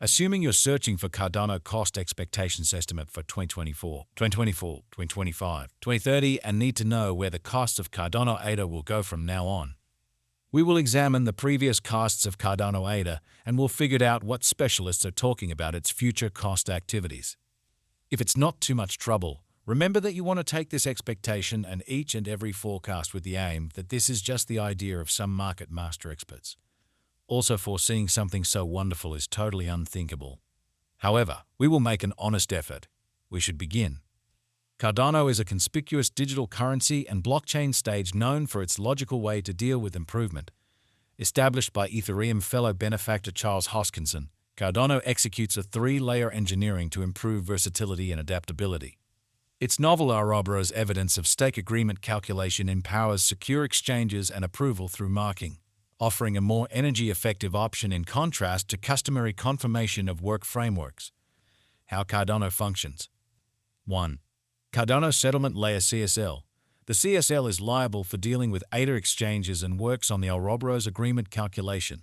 Assuming you're searching for Cardano cost expectations estimate for 2024, 2025, 2030 and need to know where the cost of Cardano ADA will go from now on, we will examine the previous costs of Cardano ADA and we'll figure out what specialists are talking about its future cost activities. If it's not too much trouble, remember that you want to take this expectation and each and every forecast with the aim that this is just the idea of some market master experts. Also, foreseeing something so wonderful is totally unthinkable. However, we will make an honest effort. We should begin. Cardano is a conspicuous digital currency and blockchain stage known for its logical way to deal with improvement. Established by Ethereum fellow benefactor Charles Hoskinson, Cardano executes a three-layer engineering to improve versatility and adaptability. Its novel Ouroboros evidence of stake agreement calculation empowers secure exchanges and approval through marking, offering a more energy-effective option in contrast to customary confirmation of work frameworks. How Cardano functions. 1. Cardano Settlement Layer CSL. The CSL is liable for dealing with ADA exchanges and works on the Ouroboros agreement calculation.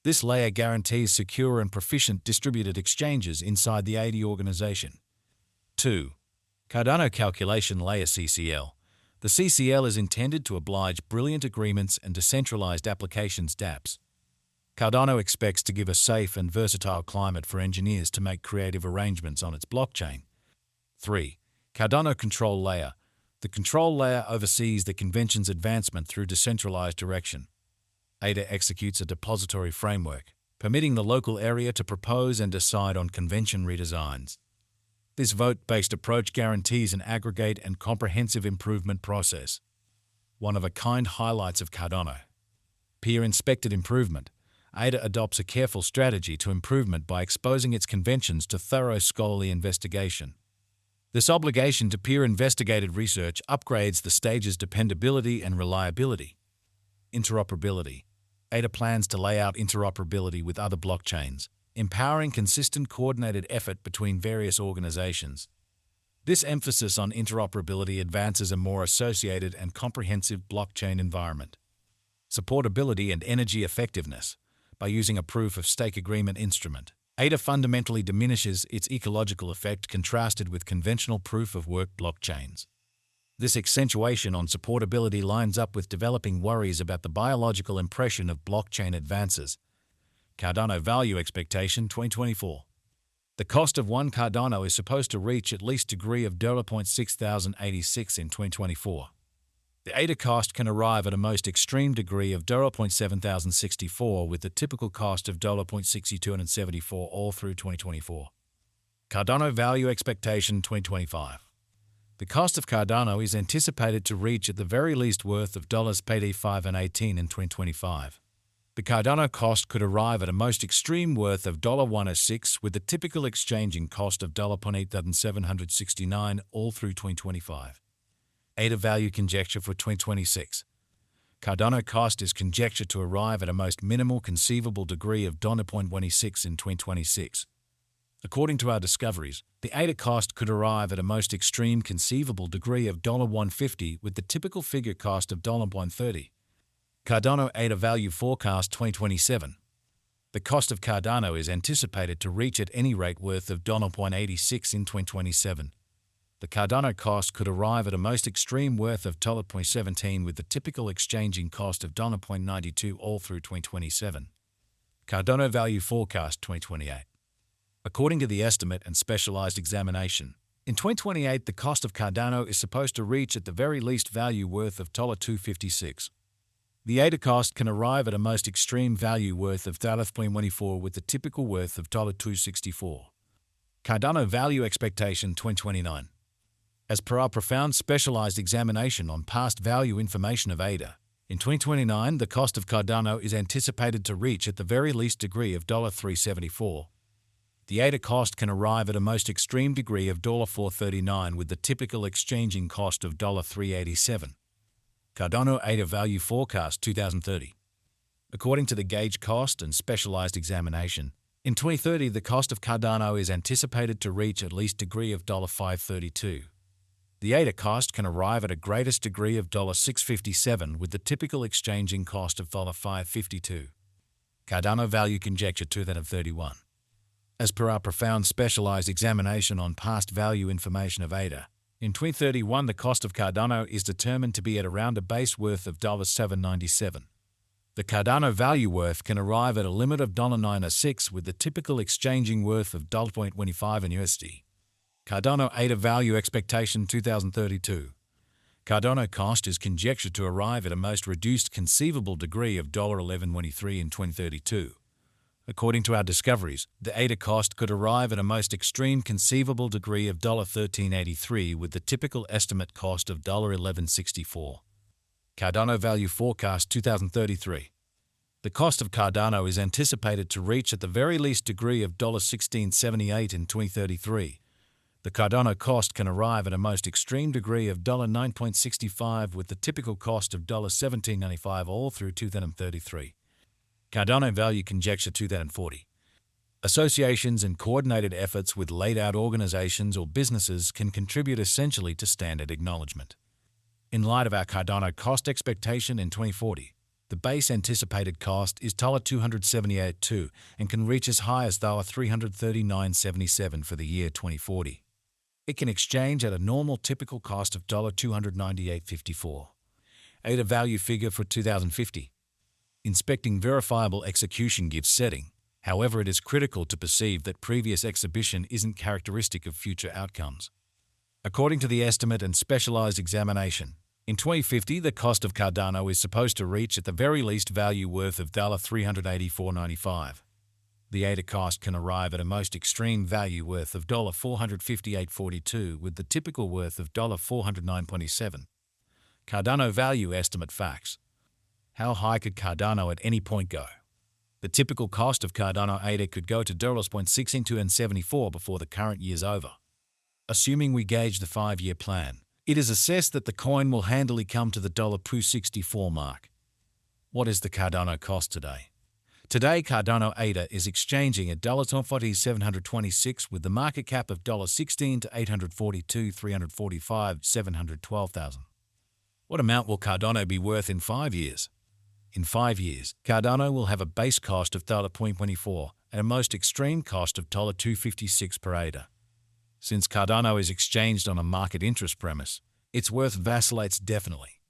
This layer guarantees secure and proficient distributed exchanges inside the ADA organization. 2. Cardano Calculation Layer CCL. The CCL is intended to oblige brilliant agreements and decentralized applications dApps. Cardano expects to give a safe and versatile climate for engineers to make creative arrangements on its blockchain. 3. Cardano Control Layer. The control layer oversees the convention's advancement through decentralized direction. ADA executes a depository framework, permitting the local area to propose and decide on convention redesigns. This vote-based approach guarantees an aggregate and comprehensive improvement process. One-of-a-kind highlights of Cardano. Peer-inspected improvement. ADA adopts a careful strategy to improvement by exposing its conventions to thorough scholarly investigation. This obligation to peer-investigated research upgrades the stage's dependability and reliability. Interoperability. ADA plans to lay out interoperability with other blockchains, empowering consistent coordinated effort between various organizations. This emphasis on interoperability advances a more associated and comprehensive blockchain environment. Supportability and energy effectiveness. By using a proof-of-stake agreement instrument, ADA fundamentally diminishes its ecological effect contrasted with conventional proof-of-work blockchains. This accentuation on supportability lines up with developing worries about the biological impression of blockchain advances. Cardano Value Expectation 2024. The cost of one Cardano is supposed to reach at least degree of $0.6086 in 2024. The ADA cost can arrive at a most extreme degree of $0.7064 with the typical cost of $0.6274 all through 2024. Cardano Value Expectation 2025. The cost of Cardano is anticipated to reach at the very least worth of $5 and 18 in 2025. The Cardano cost could arrive at a most extreme worth of $1.06 with the typical exchanging cost of $0.8769 all through 2025. ADA value conjecture for 2026. Cardano cost is conjectured to arrive at a most minimal conceivable degree of $0.26 in 2026. According to our discoveries, the ADA cost could arrive at a most extreme conceivable degree of $1.50 with the typical figure cost of $1.30. Cardano ADA Value Forecast 2027. The cost of Cardano is anticipated to reach at any rate worth of $0.86 in 2027. The Cardano cost could arrive at a most extreme worth of $0.17 with the typical exchanging cost of $0.92 all through 2027. Cardano Value Forecast 2028. According to the estimate and specialized examination, in 2028 the cost of Cardano is supposed to reach at the very least value worth of $256. The ADA cost can arrive at a most extreme value worth of $0.24 with the typical worth of $264. Cardano Value Expectation 2029. As per our profound specialized examination on past value information of ADA, in 2029 the cost of Cardano is anticipated to reach at the very least degree of $374. The ADA cost can arrive at a most extreme degree of $439 with the typical exchanging cost of $387. Cardano ADA Value Forecast 2030. According to the gauge cost and specialized examination, in 2030 the cost of Cardano is anticipated to reach at least degree of $532. The ADA cost can arrive at a greatest degree of $657 with the typical exchanging cost of $552. Cardano Value Conjecture 2031. As per our profound specialized examination on past value information of ADA, in 2031 the cost of Cardano is determined to be at around a base worth of $7.97. The Cardano value worth can arrive at a limit of $9.06 with the typical exchanging worth of $0.25 in USD. Cardano ADA value expectation 2032. Cardano cost is conjectured to arrive at a most reduced conceivable degree of $11.23 in 2032. According to our discoveries, the ADA cost could arrive at a most extreme conceivable degree of $13.83 with the typical estimate cost of $11.64. Cardano value forecast 2033. The cost of Cardano is anticipated to reach at the very least degree of $16.78 in 2033. The Cardano cost can arrive at a most extreme degree of $9.65 with the typical cost of $17.95 all through 2033. Cardano value conjecture 2040. Associations and coordinated efforts with laid-out organizations or businesses can contribute essentially to standard acknowledgement. In light of our Cardano cost expectation in 2040, the base anticipated cost is $278.2 and can reach as high as $339.77 for the year 2040. It can exchange at a normal typical cost of $298.54. ADA value figure for 2050. Inspecting verifiable execution gives setting. However, it is critical to perceive that previous exhibition isn't characteristic of future outcomes. According to the estimate and specialized examination, in 2050 the cost of Cardano is supposed to reach at the very least value worth of $384.95. The ADA cost can arrive at a most extreme value worth of $458.42 with the typical worth of $409.27. Cardano value estimate facts. How high could Cardano at any point go? The typical cost of Cardano ADA could go to $0.6 into and 74 before the current year's over. Assuming we gauge the 5-year plan, it is assessed that the coin will handily come to the $2.64 mark. What is the Cardano cost today? Today, Cardano ADA is exchanging at $726 with the market cap of $16 to $842, $345, $712,000. What amount will Cardano be worth in 5 years? In 5 years, Cardano will have a base cost of $0.24 and a most extreme cost of $256 per ADA. Since Cardano is exchanged on a market interest premise, its worth vacillates definitely.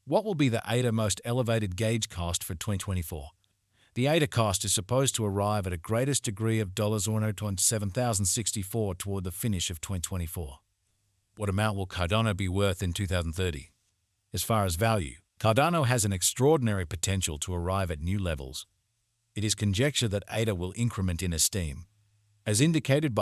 What will be the ADA most elevated gauge cost for 2024? The ADA cost is supposed to arrive at a greatest degree of $7,064 toward the finish of 2024. What amount will Cardano be worth in 2030? As far as value, Cardano has an extraordinary potential to arrive at new levels. It is conjectured that ADA will increment in esteem. As indicated by